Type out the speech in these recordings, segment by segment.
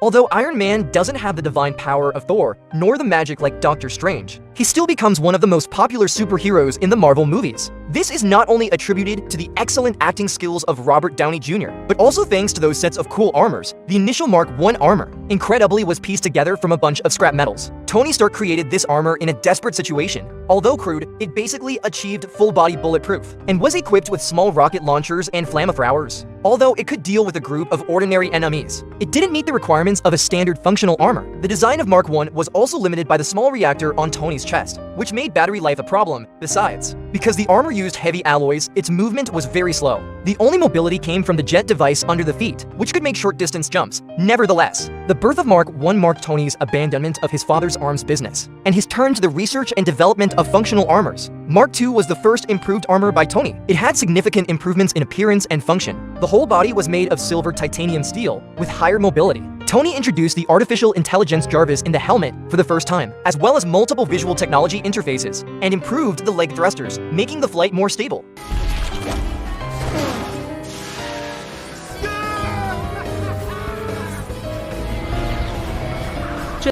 Although Iron Man doesn't have the divine power of Thor, nor the magic like Doctor Strange, he still becomes one of the most popular superheroes in the Marvel movies. This is not only attributed to the excellent acting skills of Robert Downey Jr., but also thanks to those sets of cool armors. The initial Mark I armor, incredibly, was pieced together from a bunch of scrap metals. Tony Stark created this armor in a desperate situation. Although crude, it basically achieved full-body bulletproof, and was equipped with small rocket launchers and flamethrowers. Although it could deal with a group of ordinary enemies, it didn't meet the requirements of a standard functional armor. The design of Mark I was also limited by the small reactor on Tony's chest, which made battery life a problem. Besides, because the armor used heavy alloys, its movement was very slow. The only mobility came from the jet device under the feet, which could make short-distance jumps. Nevertheless, the birth of Mark I marked Tony's abandonment of his father's arms business, and his turn to the research and development of functional armors. Mark II was the first improved armor by Tony. It had significant improvements in appearance and function. The whole body was made of silver titanium steel, with higher mobility. Tony introduced the artificial intelligence Jarvis in the helmet for the first time, as well as multiple visual technology interfaces, and improved the leg thrusters, making the flight more stable.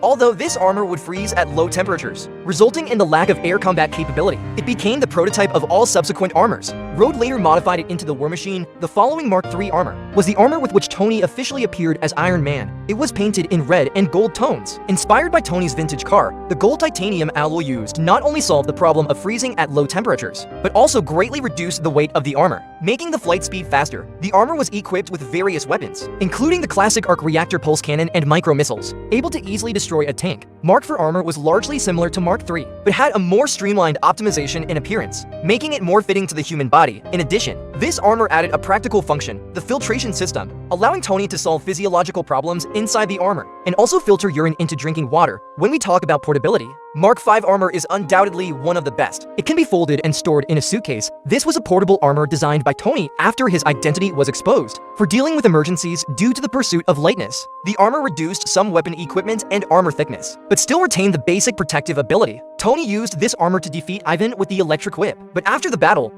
Although this armor would freeze at low temperatures, resulting in the lack of air combat capability, it became the prototype of all subsequent armors. Rhodes later modified it into the War Machine. The following Mark III armor was the armor with which Tony officially appeared as Iron Man. It was painted in red and gold tones. Inspired by Tony's vintage car, the gold titanium alloy used not only solved the problem of freezing at low temperatures, but also greatly reduced the weight of the armor, making the flight speed faster. The armor was equipped with various weapons, including the classic arc reactor pulse cannon and micro missiles, able to easily destroy a tank. Mark IV armor was largely similar to Mark III, but had a more streamlined optimization in appearance, making it more fitting to the human body. In addition, this armor added a practical function, the filtration system, allowing Tony to solve physiological problems inside the armor, and also filter urine into drinking water. When we talk about portability, Mark V armor is undoubtedly one of the best. It can be folded and stored in a suitcase. This was a portable armor designed by Tony after his identity was exposed, for dealing with emergencies due to the pursuit of lightness. The armor reduced some weapon equipment and armor thickness, but still retained the basic protective ability. Tony used this armor to defeat Ivan with the electric whip, but after the battle,